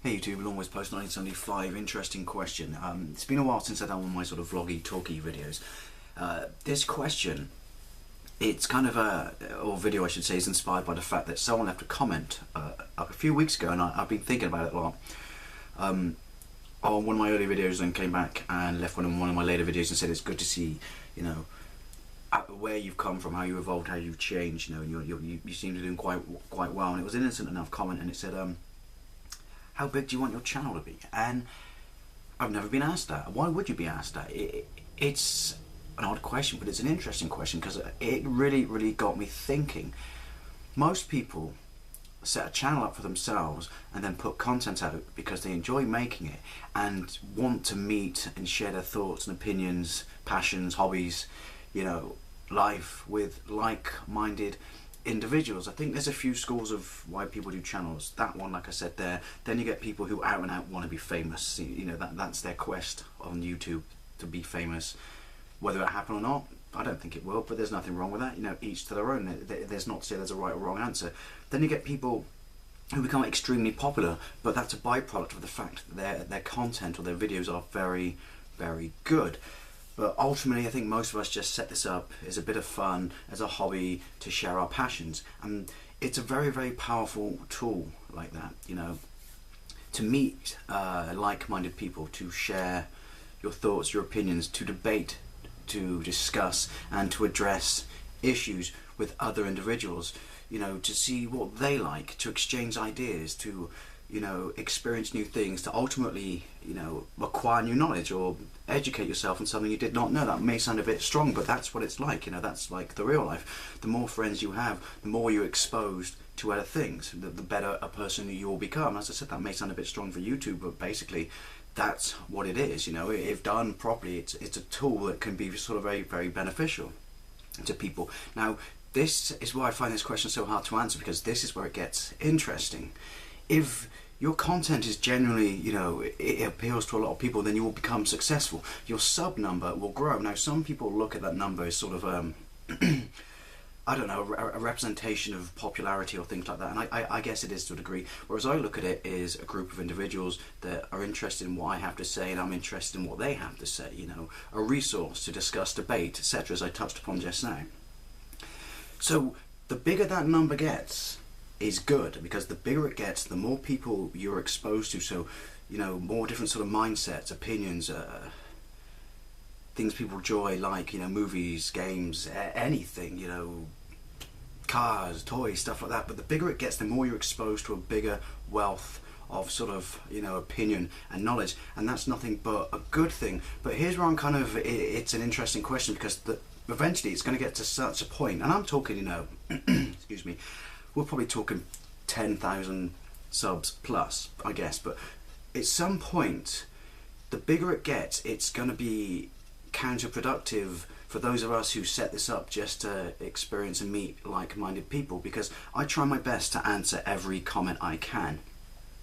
Hey YouTube, along with post 1975, interesting question. It's been a while since I've done one of my sort of vloggy, talky videos. This question, it's kind of or video I should say, is inspired by the fact that someone left a comment a few weeks ago, and I've been thinking about it a lot. On one of my early videos, and came back and left one of my later videos and said it's good to see, you know, where you've come from, how you evolved, how you've changed, you know, and you seem to be doing quite well. And it was an innocent enough comment, and it said, how big do you want your channel to be? And I've never been asked that. Why would you be asked that? It's an odd question, but it's an interesting question because it really got me thinking. Most people set a channel up for themselves and then put content out because they enjoy making it and want to meet and share their thoughts and opinions, passions, hobbies, you know, life with like-minded individuals. I think there's a few schools of why people do channels. That one, like I said there. Then you get people who out and out want to be famous. You know, that's their quest on YouTube, to be famous. Whether it happen or not, I don't think it will, but there's nothing wrong with that. You know, each to their own. There's not to say there's a right or wrong answer. Then you get people who become extremely popular, but that's a byproduct of the fact that their content or their videos are very good. But ultimately, I think most of us just set this up as a bit of fun, as a hobby, to share our passions. And it's a very powerful tool like that, you know, to meet like-minded people, to share your thoughts, your opinions, to debate, to discuss, and to address issues with other individuals, you know, to see what they like, to exchange ideas, to, you know, experience new things, to ultimately, you know, acquire new knowledge or educate yourself on something you did not know. That may sound a bit strong, but that's what it's like, you know, that's like the real life. The more friends you have, the more you're exposed to other things, the better a person you will become. As I said, that may sound a bit strong for YouTube, but basically that's what it is, you know. If done properly, it's a tool that can be sort of very beneficial to people. Now, this is why I find this question so hard to answer, because this is where it gets interesting. If your content is genuinely, you know, it appeals to a lot of people, then you will become successful. Your sub number will grow. Now, some people look at that number as sort of, I don't know, a representation of popularity or things like that, and I guess it is to a degree. Whereas I look at it as a group of individuals that are interested in what I have to say, and I'm interested in what they have to say, you know, a resource to discuss, debate, etc., as I touched upon just now. So the bigger that number gets is good, because the bigger it gets, the more people you're exposed to. So, you know, more different sort of mindsets, opinions, things people enjoy, like, you know, movies, games, anything, you know, cars, toys, stuff like that. But the bigger it gets, the more you're exposed to a bigger wealth of sort of, you know, opinion and knowledge, and that's nothing but a good thing. But here's where I'm kind of, it's an interesting question, because eventually it's going to get to such a point, and I'm talking, you know, excuse me, we're probably talking 10,000 subs plus, I guess, but at some point, the bigger it gets, it's going to be counterproductive for those of us who set this up just to experience and meet like-minded people, because I try my best to answer every comment I can,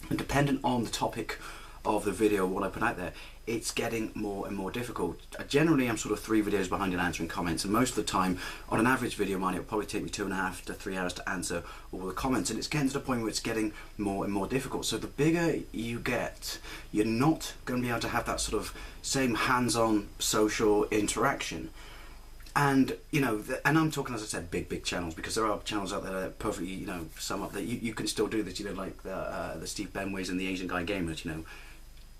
and dependent on the topic of the video, what I put out there, it's getting more and more difficult. Generally, I'm sort of 3 videos behind in answering comments, and most of the time, on an average video of mine, it'll probably take me 2.5 to 3 hours to answer all the comments, and it's getting to the point where it's getting more and more difficult. So the bigger you get, you're not going to be able to have that sort of same hands-on social interaction. And, you know, and I'm talking, as I said, big channels, because there are channels out there that perfectly, you know, sum up that you can still do this, you know, like the Steve Benways and the Asian Guy Gamers, you know.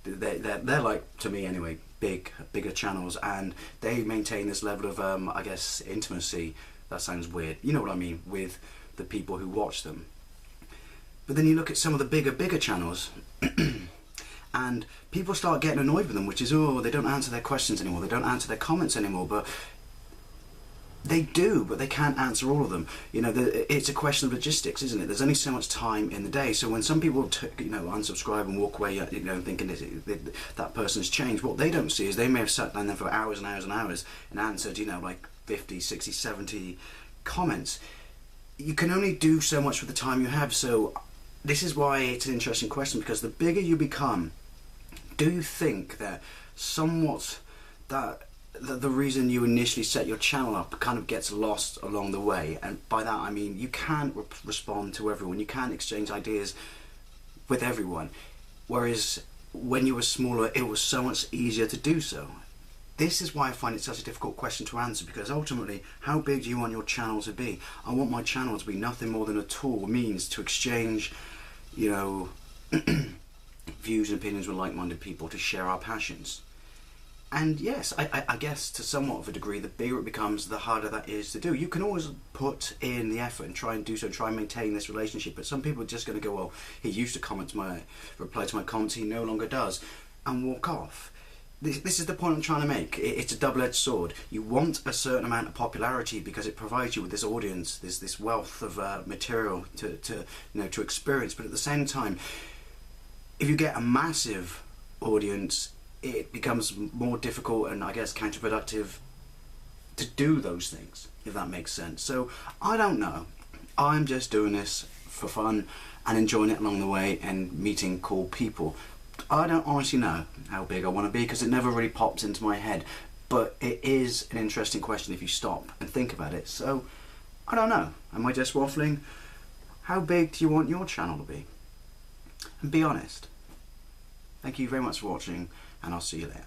They're like, to me anyway, bigger channels, and they maintain this level of, I guess, intimacy. That sounds weird, you know what I mean, with the people who watch them. But then you look at some of the bigger channels, and people start getting annoyed with them, which is, oh, they don't answer their questions anymore, they don't answer their comments anymore. But they do, but they can't answer all of them. You know, it's a question of logistics, isn't it? There's only so much time in the day. So when some people, you know, unsubscribe and walk away, you know, thinking that person's changed, what they don't see is they may have sat down there for hours and hours and hours and answered, you know, like 50, 60, 70 comments. You can only do so much with the time you have. So this is why it's an interesting question, because the bigger you become, do you think that somewhat the reason you initially set your channel up kind of gets lost along the way? And by that I mean you can't respond to everyone, you can't exchange ideas with everyone. whereas when you were smaller it was so much easier to do so. This is why I find it such a difficult question to answer, because ultimately, how big do you want your channel to be? I want my channel to be nothing more than a tool, means to exchange, you know, views and opinions with like-minded people, to share our passions. And yes, I guess to somewhat of a degree, the bigger it becomes, the harder that is to do. You can always put in the effort and try and do so, try and maintain this relationship, but some people are just going to go, well, he used to reply to my comments, he no longer does, and walk off. This is the point I'm trying to make. It's a double-edged sword. You want a certain amount of popularity because it provides you with this audience, this wealth of material to experience. But at the same time, if you get a massive audience, it becomes more difficult and I guess counterproductive to do those things, if that makes sense. So I don't know. I'm just doing this for fun and enjoying it along the way and meeting cool people. I don't honestly know how big I want to be because it never really pops into my head, but it is an interesting question if you stop and think about it. So I don't know, am I just waffling? How big do you want your channel to be? And be honest. Thank you very much for watching, and I'll see you later.